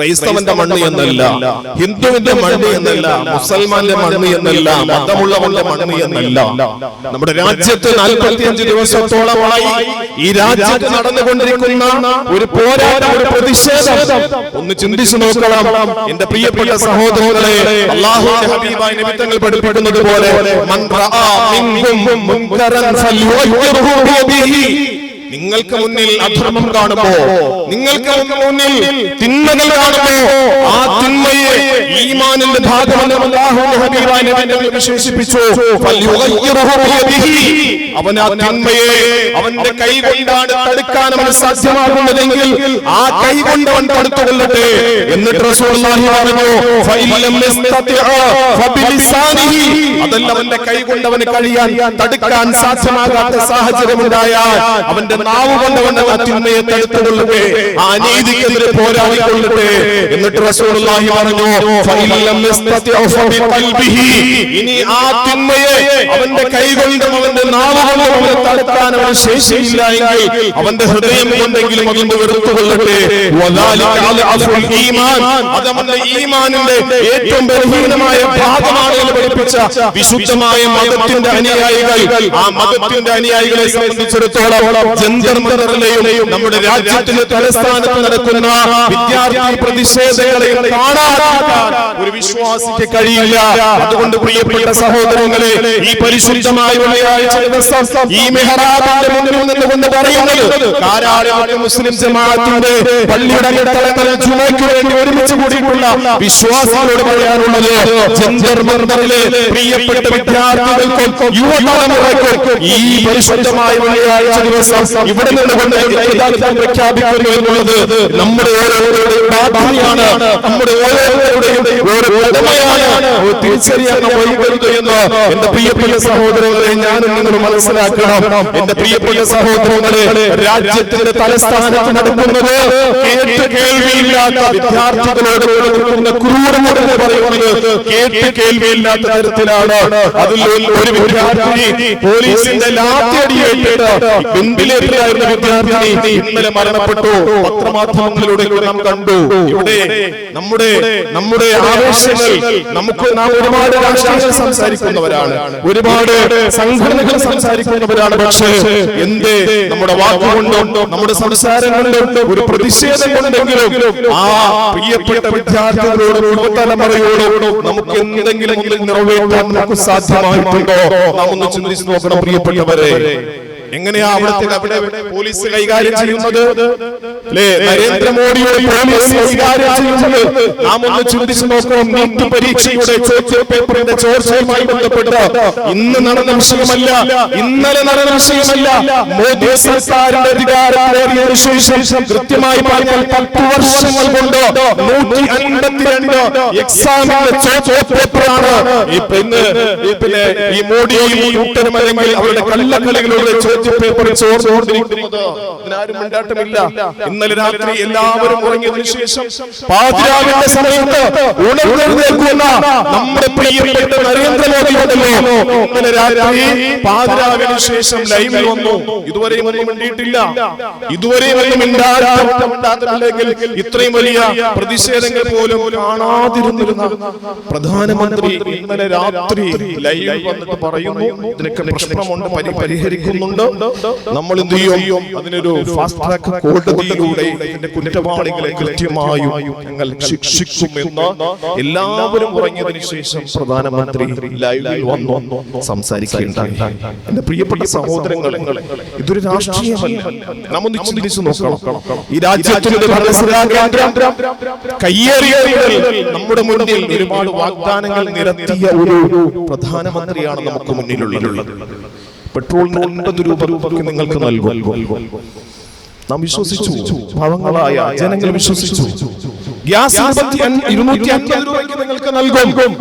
ക്രൈസ്തവന്റെ മണ്ണ് എന്നല്ല, ഹിന്ദുവിന്റെ മണ്ണ് എന്നല്ല, മുസൽമാന്റെ മണ്ണ് എന്നല്ല, മതമുള്ളവന്റെ മണ്ണ് എന്നല്ല. നമ്മുടെ രാജ്യത്ത് 45 ദിവസത്തോളമായി ഈ രാജ്യത്ത് നടന്നുകൊണ്ടിരിക്കുന്ന ഒരു പോരാട്ടം, ഒരു പ്രതിഷേധം ഒന്ന് ചിന്തിച്ചു നോക്കണം. എന്റെ പ്രിയപ്പെട്ട സഹോദരങ്ങളെ, അല്ലാഹുവിന്റെ ഹബീബായ നബി തങ്ങൾ പഠിപ്പിക്കുന്നത് പോലെ മൻ റആ മിൻകും മുൻകറൻ ഫൽയുഗ്ഹിർഹു ബിയദിഹി. നിങ്ങൾക്ക് മുന്നിൽ അധർമ്മം കാണുമ്പോ, നിങ്ങൾക്ക് മുന്നിൽ തിന്മകൾ കാണുമ്പോ, ആ തിന്മയെ ഈമാനിന്റെ ഭാഗമെന്ന് അല്ലാഹുവിന്റെ ഹബീബായ നബി തങ്ങൾ വിശേഷിപ്പിച്ചു. അവൻ ആ തിന്മയെ അവന്റെ കൈ കൊണ്ടാണ് തടുക്കാൻ അവന് സാധ്യമാകുന്നതെങ്കിൽ ആ കൈ കൊണ്ട് അവൻ തടുത്തുകൊള്ളട്ടെ. എന്നിട്ട് റസൂലുള്ളാഹി പറഞ്ഞു, അതല്ല അവന്റെ കൈ കൊണ്ട് അവന് കഴിയാൻ തടുക്കാൻ സാധ്യമാകാത്ത സാഹചര്യമുണ്ടായാൽ അവന്റെ നാവ് കൊണ്ട് അവൻ ആ തിന്മയെ തടുത്തുകൊള്ളട്ടെ, ആ അനീതിക്കെതിരെ പോരാടിക്കൊള്ളട്ടെ. എന്നിട്ട് റസൂലുള്ളാഹി പറഞ്ഞു, ഇനി ആ തിന്മയെ അവന്റെ കൈ കൊണ്ടും അവന്റെ നാവ് കൊണ്ടും അവനെ തടുക്കാൻ അവന് ശേഷിയില്ല എങ്കിൽ അവന്റെ ഹൃദയം കൊണ്ടെങ്കിലും അതിന്റെ വെറുത്തുകൊള്ളട്ടെ. അത് അവന്റെ ഈമാനിന്റെ ഏറ്റവും ബലഹീനമായ ഭാഗമാണ് എന്ന് പഠിപ്പിച്ച വിശുദ്ധമായ മതത്തിന്റെ അനുയായികൾ, ആ മതത്തിന്റെ അനുയായികളെ സംബന്ധിച്ചിടത്തോളം ജന്തർ മന്ദറിലെയും നമ്മുടെ രാജ്യത്തിന്റെ തലസ്ഥാനത്ത് നടക്കുന്ന വിദ്യാർത്ഥി പ്രതിഷേധങ്ങളെയും കാണാൻ ഒരു വിശ്വാസിക്ക് കഴിയില്ല. അതുകൊണ്ട് പ്രിയപ്പെട്ട സഹോദരങ്ങളെ, ഈ പരിശുദ്ധമായ വെള്ളിയാഴ്ച ദിവസം ഈ മെഹ്റാബിന്റെ മുന്നിൽ നിന്നുകൊണ്ട് പറയുന്നത് കാരാട് മുസ്ലിം ജമാഅത്തിന്റെ പള്ളിയുടെ തലത്തിൽ ജുമയ്ക്ക് വേണ്ടി ഒരുമിച്ച് കൂടിയിട്ടുള്ള വിശ്വാസികളോട് പറയാനുള്ളത്, ജന്തർ മന്ദറിലെ പ്രിയപ്പെട്ട വിദ്യാർത്ഥികൾക്കും യുവതലമുറയ്ക്കും ഈ പരിശുദ്ധമായ വെള്ളിയാഴ്ച ദിവസം ഇവിടെ നിന്നുകൊണ്ട് പ്രഖ്യാപിക്കുന്നു എന്നുള്ളത് നമ്മുടെ ഓരോരുത്തരുടെയും ബാധ്യതയാണ്, നമ്മുടെ ഓരോരുത്തരുടെയും ഒരു കടമയാണ്. തിരിച്ചറിയാൻ വൈകരുത് എന്ന് എന്റെ പ്രിയപ്പെട്ട സഹോദരങ്ങളെ ഞാനും നിങ്ങൾ മനസ്സിലാക്കണം. എന്റെ പ്രിയപ്പെട്ട സഹോദരങ്ങളെ, രാജ്യത്തിന്റെ തലസ്ഥാനത്ത് നടക്കുന്നത് കേട്ട് കേൾവിയില്ലാത്ത വിദ്യാർത്ഥികളോട് കൊടുക്കുന്ന ക്രൂരമോട് എന്ന് പറയുന്നത് കേട്ട് കേൾവിയില്ലാത്ത തരത്തിലാണ്. അതിൽ ഒരു വിദ്യാർത്ഥിനി പോലീസിന്റെ ലാത്തിയടിയേറ്റിട്ട് വെന്റിലേറ്ററിലായിരുന്ന വിദ്യാർത്ഥിനി ഇന്നലെ മരണപ്പെട്ടു. പത്രമാധ്യമങ്ങളിലൂടെ നാം കണ്ടു. ഇവിടെ നമ്മുടെ ആവേശങ്ങൾ, നാം ഒരുപാട് രാഷ്ട്രീയങ്ങൾ സംസാരിക്കുന്നവരാണ്, ഒരുപാട് സംഘടനകൾ സംസാരിക്കുന്നവരാണ്. പക്ഷേ എന്തേ നമ്മുടെ വാക്കുകൊണ്ടോ നമ്മുടെ സംസാരം കൊണ്ടോ ഒരു പ്രതിഷേധം കൊണ്ടെങ്കിലും ആ പ്രിയപ്പെട്ട വിദ്യാർത്ഥികളോട് യുവതലമുറയോടോ നമുക്ക് എന്തെങ്കിലും നിറവേറ്റാൻ നമുക്ക് സാധ്യമായിട്ടുണ്ടോ? നാം ഒന്ന് ചിന്തിച്ചു നോക്കണം പ്രിയപ്പെട്ടവരെ. എങ്ങനെയാ അവിടെ പോലീസ് കൈകാര്യം ചെയ്യുന്നത്? നരേന്ദ്രമോദിയുടെ പോലീസ് കൈകാര്യം ചെയ്യുന്നത് നാം ഒന്ന് ചിന്തിച്ചു നോക്കണം. നീറ്റ് പരീക്ഷയുടെ ചോദ്യപേപ്പറിന്റെ ചോർച്ചയുമായി ബന്ധപ്പെട്ട് ഇന്ന് നടന്ന വിഷയമല്ല, ഇന്നലെ നടന്ന വിഷയമല്ല. മോദി സർക്കാരിന്റെ അധികാരത്തിലേറിയ ശേഷം കൃത്യമായി പറഞ്ഞാൽ 10 വർഷങ്ങൾ കൊണ്ട് 152 എക്സാമിന്റെ ചോദ്യപേപ്പറാണ് ഈ മോഡിയും കൂട്ടരുമല്ലെങ്കിൽ അവരുടെ കള്ളക്കളികളുടെ ചോദ്യപേപ്പർ ചോർന്നുകൊണ്ടിരിക്കുന്നത്. ഇതിനാരും മിണ്ടാട്ടമില്ല. ഇന്നലെ രാത്രി എല്ലാവരും ഉറങ്ങിയതിനു ശേഷം പാതിരാവിന്റെ സമയത്ത് ഉണർന്നെഴുന്നേൽക്കുന്ന നമ്മുടെ പ്രിയപ്പെട്ട നരേന്ദ്രമോദി ഉണ്ടല്ലോ, ഇന്നലെ രാത്രി പാതിരാവിന് ശേഷം ലൈവിൽ വന്നു. ഇതുവരെയും ഒന്നും മിണ്ടിയിട്ടില്ല. ഇതുവരെയും ഒന്നും മിണ്ടാത്തില്ലെങ്കിൽ ഇത്രയും വലിയ പ്രതിഷേധങ്ങൾ പോലും കാണാതിരുന്നിരുന്ന പ്രധാനമന്ത്രി ഇന്നലെ രാത്രി ലൈവിൽ വന്നിട്ട് പറയുന്നു, ഇതിനൊക്കെ പ്രശ്നമുണ്ട്, പരിഹരിക്കുന്നുണ്ട്, നമ്മൾ എന്ത് ചെയ്യും, അതിനൊരു ഫാസ്റ്റ് ട്രാക്ക് കോടതിയിലൂടെ ഇതിന്റെ കുറ്റവാളികളെ കൃത്യമായും ഞങ്ങൾ ശിക്ഷിക്കുമെന്ന് എല്ലാവരും ഉറങ്ങിയതിനു ശേഷം പ്രധാനമന്ത്രി ലൈവിൽ വന്നു സംസാരിക്കുകയുണ്ടായി. എന്റെ പ്രിയപ്പെട്ട സഹോദരങ്ങളെ, ഇതൊരു രാഷ്ട്രീയമല്ല. നാം ഒന്ന് ചിന്തിച്ചു നോക്കണം. ഈ രാജ്യത്തിന്റെ ഭരണസിരാ കേന്ദ്രം കയ്യേറിയവർ നമ്മുടെ മുന്നിൽ ഒരുപാട് വാഗ്ദാനങ്ങൾ നിരത്തിയ ഒരു പ്രധാനമന്ത്രിയാണ് നമുക്ക് മുന്നിലുള്ളത്. പെട്രോളിന് 50 രൂപ നിങ്ങൾക്ക് നൽകും. നാം വിശ്വസിച്ചു, പാവങ്ങളായ ജനങ്ങൾ വിശ്വസിച്ചു. ഗ്യാസ് 250 രൂപയ്ക്ക് നിങ്ങൾക്ക് നൽകും.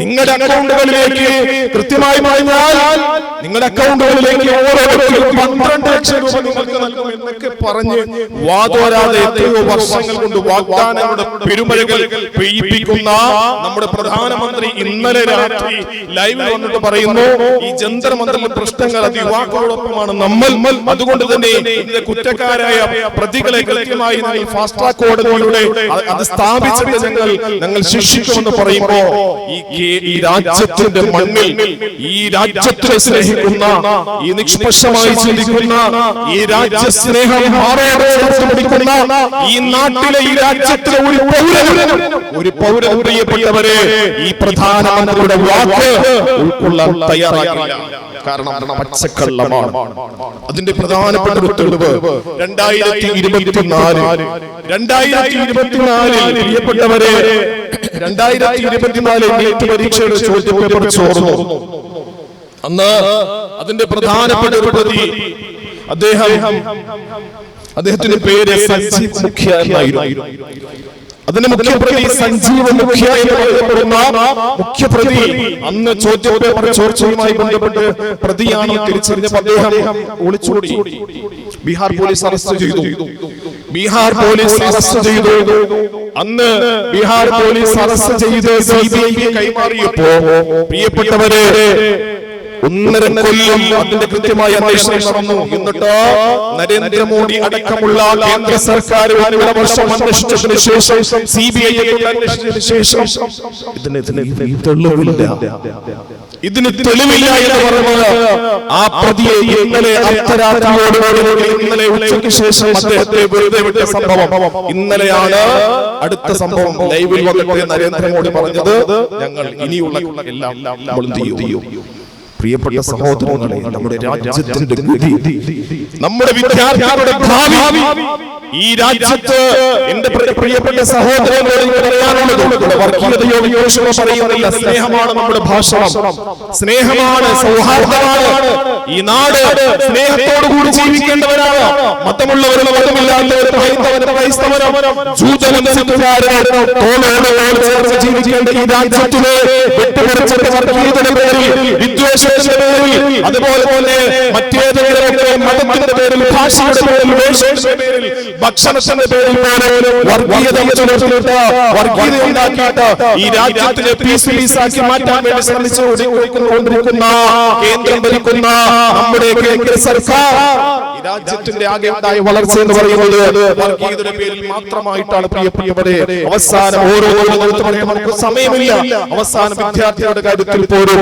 നിങ്ങളുടെ അക്കൗണ്ടുകളിലേക്ക് കൃത്യമായി പറഞ്ഞാൽ നിങ്ങളുടെ അക്കൗണ്ടുകളിലേക്ക് ഓരോരുത്തരും 12 ലക്ഷം രൂപ നിങ്ങൾക്ക് നൽകും എന്നൊക്കെ പറഞ്ഞ് വാതോരാതെ എത്രയോ വർഷങ്ങൾ കൊണ്ട് വാഗ്ദാനങ്ങളുടെ പെരുമഴകൾ പെയ്യിപ്പിക്കുന്ന നമ്മുടെ പ്രധാനമന്ത്രി ഇന്നലെ രാത്രി ലൈവിൽ വന്നിട്ട് പറയുന്നു, ഈ ജന്തർ മന്ദറിലെ പ്രശ്നങ്ങൾ അത് യുവാക്കളോടൊപ്പമാണ് നമ്മൾ. അതുകൊണ്ട് തന്നെ ഇതിന്റെ കുറ്റക്കാരായ പ്രതികളെ കൃത്യമായി ഫാസ്റ്റ് ട്രാക്ക് കോടതിയിലൂടെ അത് സ്ഥാപിച്ചിട്ട് ഞങ്ങൾ ശിക്ഷിക്കുമെന്ന് പറയുമ്പോ ഈ രാജ്യത്തിന്റെ മണ്ണിൽ ഈ രാജ്യത്തെ സ്നേഹിക്കുന്ന, ഈ നിഷ്പക്ഷമായി ചിന്തിക്കുന്ന, ഈ രാജ്യസ്നേഹം പിടിക്കുന്ന ഈ നാട്ടിലെ ഈ രാജ്യത്തിലെ ഒരു പൗരൻ പ്രിയപ്പെട്ടവരെ ഈ പ്രധാനമന്ത്രിയുടെ വാക്ക് ഉൾക്കൊള്ളാൻ തയ്യാറാകില്ല. കാരണം പച്ചക്കള്ളമാണ്. അതിന്റെ പ്രധാനപ്പെട്ട ഒരു തെളിവ് 2024 പ്രിയപ്പെട്ടവരെ 2024 നീറ്റ് പരീക്ഷയുടെ ചോദ്യപേപ്പർ ചോർന്നു. അന്ന് അതിന്റെ പ്രധാനപ്പെട്ട ഒരു പ്രതി അദ്ദേഹത്തിന്റെ പേര് സഞ്ജീവ് മുഖ്യ എന്നായിരുന്നു. അതിന്റെ മുഖ്യപ്രതി സഞ്ജീവ് മുഖ്യ എന്ന് പറയപ്പെടുന്ന മുഖ്യപ്രതി അന്ന് ചോദ്യപേപ്പർ ചോർച്ചയുമായി ബന്ധപ്പെട്ട് പ്രതിയാണ് തിരിച്ചറിഞ്ഞപ്പോൾ അദ്ദേഹം ഒളിച്ചോടി. ബീഹാർ പോലീസ് അറസ്റ്റ് ചെയ്തു. അന്ന് ബീഹാർ പോലീസ് അറസ്റ്റ് ചെയ്ത് സിബിഐക്ക് കൈമാറിയപ്പോ പ്രിയപ്പെട്ടവരെ 1.5 കൊല്ലം അതിന്റെ കൃത്യമായ അന്വേഷണം നടന്നു. എന്നിട്ട് നരേന്ദ്രമോദി അടക്കമുള്ള കേന്ദ്ര സർക്കാർ വർഷം അന്വേഷിച്ചതിന് ശേഷം സിബിഐ അന്വേഷിച്ചതിന് ശേഷം ഇതിന് തെളിവില്ല എന്ന് പറഞ്ഞത് ആ പ്രതിയെ ഇന്നലെ ഇന്നലെ ഉച്ചയ്ക്ക് ശേഷം അദ്ദേഹത്തെ വെറുതെ വിട്ട സംഭവം ഇന്നലെയാണ്. അടുത്ത സംഭവം ലൈവിൽ വന്നിട്ട് നരേന്ദ്രമോദി പറഞ്ഞത്, ഞങ്ങൾ ഇനിയുള്ള എല്ലാം നമ്മൾ ചെയ്യും. പ്രിയപ്പെട്ട സഹോദരങ്ങളെ, നമ്മുടെ രാജ്യത്തിന്റെ ഗതി, നമ്മുടെ വിദ്യാർത്ഥികളുടെ ഭാവി, ഈ രാജ്യത്ത് എന്റെ പ്രിയപ്പെട്ട സഹോദരങ്ങളോട് പറയാനുള്ളത് വർഗീയതയോ വിയോഷണോ പറയുന്നില്ല. സ്നേഹമാണ് നമ്മുടെ ഭാഷണം, സ്നേഹമാണ്, സൗഹാർദ്ദമാണ്. ഈ നാട് സ്നേഹത്തോടുകൂടി ജീവിക്കേണ്ടവരാണ്. മതമുള്ളവരും മതമില്ലാത്തവരും ക്രൈസ്തവരും ജൂതനും സിഖുകാരും ചേർന്ന് ജീവിക്കേണ്ട ഈ രാജ്യത്തിലെ വെട്ടുപറിച്ചിട്ട് വർഗീയതയുടെ പേരിൽ, വിദ്വേഷത്തിന്റെ പേരിൽ, അതുപോലെ തന്നെ മറ്റേതെങ്കിലും മതത്തിന്റെ പേരിൽ, ഭാഷയുടെ പേരിൽ, വേഷത്തിന്റെ പേരിൽ, ഭക്ഷണത്തിന്റെ പേരിൽ വർഗീയത ഉണ്ടാക്കിയിട്ട് ഈ രാജ്യത്തിനെ പീസാക്കി മാറ്റാൻ വേണ്ടി ശ്രമിച്ചുകൊണ്ടിരിക്കുന്ന കേന്ദ്രം ഭരിക്കുന്ന നമ്മുടെ കേന്ദ്ര സർക്കാർ ഈ രാജ്യത്തിന്റെ ആകെ ഉണ്ടായ വളർച്ച എന്ന് പറയുന്നത് വർഗീയതയുടെ പേരിൽ മാത്രമായിട്ടാണ്. പ്രിയപ്പെട്ടവരെ, അവസാനം ഓരോ നമുക്ക് സമയമില്ല. അവസാനം വിദ്യാർത്ഥികളുടെ കാര്യത്തിൽ പോലും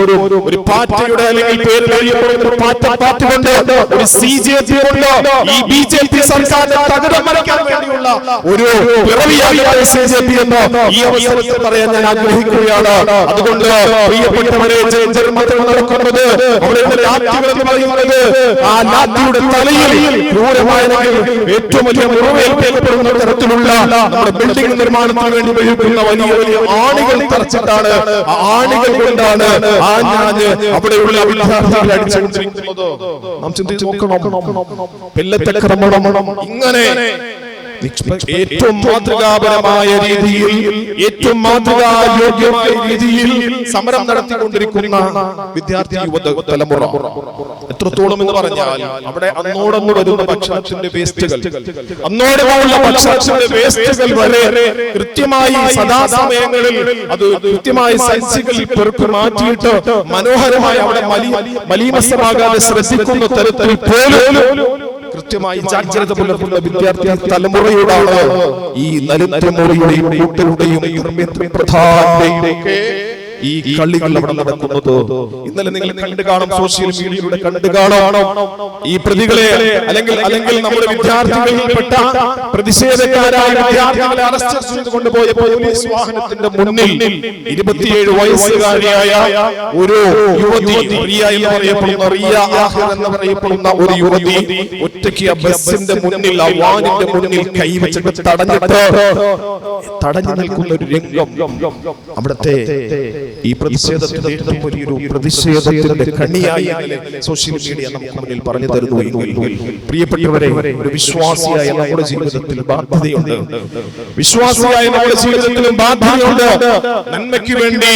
ഒരു പാർട്ടിയുടെ അല്ലെങ്കിൽ പേരിൽ അറിയപ്പെടുന്ന ഒരു പാർട്ടി കൊണ്ട്, ഒരു CJP കൊണ്ട് ഈ BJP സർക്കാരിനെ തകിടം മറിക്കാൻ വേണ്ടിയുള്ള ഒരു പിറവിയായ CJP എന്ന് ഈ അവസരത്തിൽ പറയാൻ ഞാൻ ആഗ്രഹിക്കുകയാണ്. അതുകൊണ്ട് പ്രിയപ്പെട്ടവരെ, നടക്കുന്നത് അവരുടെ ലാത്തികൾ എന്ന് പറയുന്നത് ആ ലാത്തിയുടെ തലയിൽ ക്രൂരമായ ഏറ്റവും വലിയ മുറിവേൽക്കപ്പെടുന്ന തരത്തിലുള്ള നമ്മുടെ ബിൽഡിംഗ് നിർമ്മാണത്തിന് വേണ്ടി ഉപയോഗിക്കുന്ന വലിയ വലിയ ആണികൾ തറച്ചിട്ടാണ്. ആ ആണികൾ കൊണ്ടാണ് അവിടെയുള്ള വിദ്യാർത്ഥികളെ അടിച്ചുകൊണ്ടിരിക്കുന്നത്. നാം ചിന്തിച്ചു നോക്കണം. ഇങ്ങനെ ഏറ്റവും മാതൃകാപരമായ രീതിയിൽ, ഏറ്റവും മാതൃകായോഗ്യമായ രീതിയിൽ സമരം നടത്തിക്കൊണ്ടിരിക്കുന്ന വിദ്യാർത്ഥി യുവ തലമുറ എത്രത്തോളം എന്ന് പറഞ്ഞാൽ, അവിടെ അന്നോടൊന്ന് വരുന്ന ഭക്ഷണത്തിന്റെ വേസ്റ്റുകൾ, അന്നോടുള്ള ഭക്ഷണത്തിന്റെ വേസ്റ്റുകൾ വരെ കൃത്യമായി സദാസമയങ്ങളിൽ അത് കൃത്യമായി സഞ്ചികളിൽ പെറുക്കി മാറ്റിയിട്ട് മനോഹരമായി അവിടെ മലീമസമാകാതെ ശ്രദ്ധിക്കുന്ന തരത്തിൽ പോലും കൃത്യമായി ജാഗ്രത പുലർത്തുന്ന വിദ്യാർത്ഥി തലമുറയോടാണ് ഈ നരേന്ദ്രമോദിയുടെയും കൂട്ടരുടെയും ഈ കളികൾ അവിടെ നടക്കുന്നത്. ഇന്നലെ നിങ്ങൾ കണ്ടു കാണും, സോഷ്യൽ മീഡിയയിലൂടെ കണ്ടു കാണാം. ഈ പ്രതികളെ അല്ലെങ്കിൽ നമ്മുടെ വിദ്യാർത്ഥികളിൽപ്പെട്ട പ്രതിഷേധക്കാരായ വിദ്യാർത്ഥികളെ അറസ്റ്റ് ചെയ്ത് കൊണ്ടുപോയ പോലീസ് വാഹനത്തിന്റെ മുന്നിൽ 27 വയസ്സുകാരിയായ ഒരു യുവതി, റിയ എന്ന് പറയപ്പെടുന്ന ഒരു യുവതി ഒറ്റയ്ക്ക് ആ ബസിന്റെ മുന്നിൽ, ആ വാനിന്റെ മുന്നിൽ കൈവച്ചിട്ട് തടഞ്ഞു നിൽക്കുന്ന ഒരു രംഗം അവിടുത്തെ ഈ പ്രതിഷേധത്തിന്റെ ഏറ്റവും വലിയൊരു പ്രതിഷേധത്തിന്റെ കണ്ണിയായി സോഷ്യൽ മീഡിയ നമുക്ക് മുന്നിൽ പറഞ്ഞു തരുന്നു എങ്കിൽ പ്രിയപ്പെട്ടവരെ, ഒരു വിശ്വാസിയായ നമ്മുടെ ജീവിതത്തിൽ ബാധ്യതയുണ്ട്. വിശ്വാസിയായ നമ്മുടെ ജീവിതത്തിൽ ബാധ്യതയുണ്ട്. നന്മയ്ക്ക് വേണ്ടി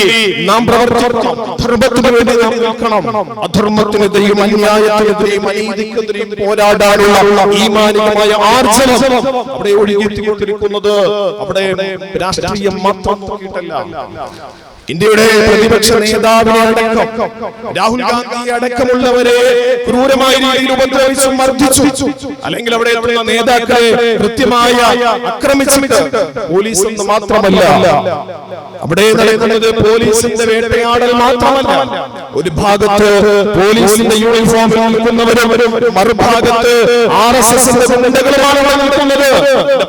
നാം പ്രവർത്തിക്കണം, ധർമ്മത്തിന് വേണ്ടി നാം നിൽക്കണം. അധർമ്മത്തിനെതിരെയും അന്യായത്തിനെതിരെയും അനീതിക്കെതിരെയും പോരാടാനുള്ള ഈമാനികമായ ആർജവം അവിടെ ഒഴുകിയെത്തിക്കൊണ്ടിരിക്കുന്നത് അവിടെ രാഷ്ട്രീയം മാത്രം നോക്കിയിട്ടല്ല. ഇന്ത്യയുടെ പ്രതിപക്ഷ നേതാവിനെ അടക്കം, രാഹുൽ ഗാന്ധി അടക്കമുള്ളവരെ ക്രൂരമായ രീതിയിൽ ഉപദ്രവിച്ചു, മർദ്ദിച്ചു, അല്ലെങ്കിൽ അവിടെ എത്തുന്ന നേതാക്കളെ കൃത്യമായി ആക്രമിച്ചിട്ട് പോലീസ് എന്ന് മാത്രമല്ല, അവിടെ നടക്കുന്നത് പോലീസിന്റെ വേട്ടയാടൽ മാത്രമല്ല. ഒരു ഭാഗത്ത് പോലീസിന്റെ യൂണിഫോമിൽ നിൽക്കുന്നവരും മറുഭാഗത്ത് RSSന്റെ ഗുണ്ടകളുമാണ് നിൽക്കുന്നത്.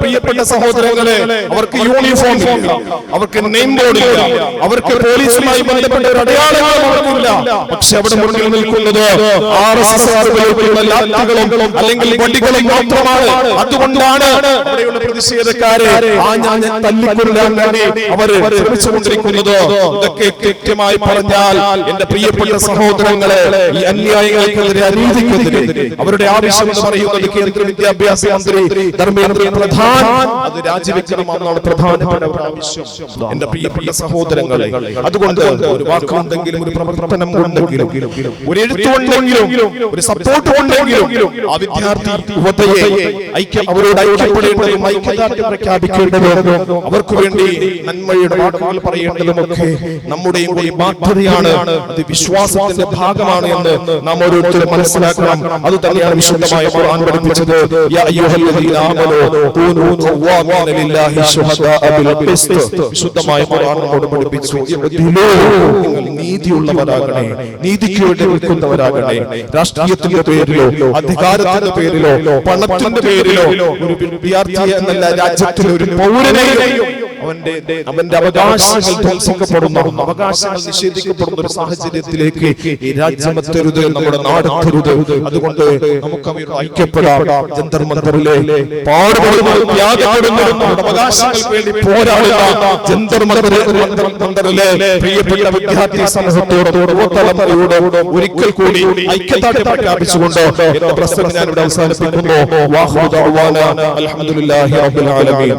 പ്രിയപ്പെട്ട സഹോദരങ്ങളെ, അവർക്ക് യൂണിഫോം ഇല്ല, അവർക്ക് നെയിം ബോർഡ് ഇല്ല, അവർക്ക് പോലീസുമായി ബന്ധപ്പെട്ട ഒരു അടയാളങ്ങളും അവർക്കില്ല. പക്ഷെ അവിടെ മുന്നിൽ നിൽക്കുന്നത് RSS ലാത്തികളും അല്ലെങ്കിൽ വണ്ടികളും മാത്രമാണ്. അതുകൊണ്ടാണ് അവിടെയുള്ള പ്രതിഷേധക്കാരെ തല്ലിക്കൊല്ലാൻ വേണ്ടി അവർ ശ്രമിച്ചുകൊണ്ടിരിക്കുന്നത്. ഇതൊക്കെ കൃത്യമായി പറഞ്ഞാൽ എന്റെ പ്രിയപ്പെട്ട സഹോദരങ്ങളെ, ഈ അന്യായങ്ങൾക്കെതിരെ, അനീതിക്കെതിരെ അവരുടെ ആവശ്യം എന്ന് പറയുന്നത് കേന്ദ്ര വിദ്യാഭ്യാസ മന്ത്രി ധർമ്മേന്ദ്ര പ്രധാൻ അത് രാജിവെക്കണമെന്നാണ് പ്രധാനപ്പെട്ട ആവശ്യം. എന്റെ പ്രിയപ്പെട്ട സഹോദരങ്ങളെ, അതുകൊണ്ട് ഒരു വാക്കുണ്ടെങ്കിലും, ഒരു പ്രവർത്തനം ഉണ്ടെങ്കിലും, ഒരു എഴുത്തുണ്ടെങ്കിലും, ഒരു സപ്പോർട്ട് ഉണ്ടെങ്കിലും ആ വിദ്യാർത്ഥി യുവതയെ അവരോട് ഐക്യപ്പെടേണ്ടതും ഐക്യദാർഢ്യം പ്രഖ്യാപിക്കേണ്ടതും അവർക്ക് വേണ്ടി നന്മയുടെ വാക്കുകൾ പറയേണ്ടതുമൊക്കെ നമ്മുടെയും കൂടി ബാധ്യതയാണ്. അത് വിശ്വാസത്തിന്റെ ഭാഗമാണ് എന്ന് നാം ഓരോരുത്തരും മനസ്സിലാക്കണം. അത് തന്നെയാണ് വിശുദ്ധമായ ഖുർആൻ പഠിപ്പിച്ചത്. യാ അയ്യുഹല്ലദീന ആമനൂ കൂനൂ ഖവ്വാമീന ലില്ലാഹി ശുഹദാഅ ബിൽ ഖിസ്ത്. വിശുദ്ധമായ ഖുർആൻ നമ്മോട് പഠിപ്പിച്ചു, നിങ്ങൾ നീതിയുള്ളവരാകണേ, നീതിക്ക് വേണ്ടി നിൽക്കുന്നവരാകണേ. രാഷ്ട്രീയത്തിന്റെ പേരിലോ അധികാരത്തിന്റെ പേരിലോ പണത്തിന്റെ പേരിലോ ഒരു വിദ്യാർത്ഥി എന്നല്ല, രാജ്യത്തിലെ ഒരു പൗരനെയും അവന്റെ അവകാശങ്ങൾ ധ്വംസിക്കപ്പെടുന്ന, അവകാശങ്ങൾ നിഷേധിക്കപ്പെടുന്ന ഒരു സാഹചര്യത്തിലേക്ക് ഈ രാജ്യം എത്തരുത്, നമ്മുടെ നാട് എത്തരുത്. അതുകൊണ്ട് നമുക്ക് അവരോട് ഐക്യപ്പെടാം. ജന്തർ മന്ദറിലെ പാടുപെടുന്ന, നമ്മുടെ അവകാശങ്ങൾക്ക് വേണ്ടി പോരാടുക. ജന്തർ മന്ദറിലെ പ്രിയപ്പെട്ട വിദ്യാർത്ഥി സമൂഹത്തോട് ഒരിക്കൽ കൂടി ഐക്യദാർഢ്യം പ്രഖ്യാപിച്ചുകൊണ്ട് എന്റെ പ്രസംഗം ഞാൻ ഇവിടെ അവസാനിപ്പിക്കുന്നു. അൽഹംദുലില്ലാഹി റബ്ബിൽ ആലമീൻ.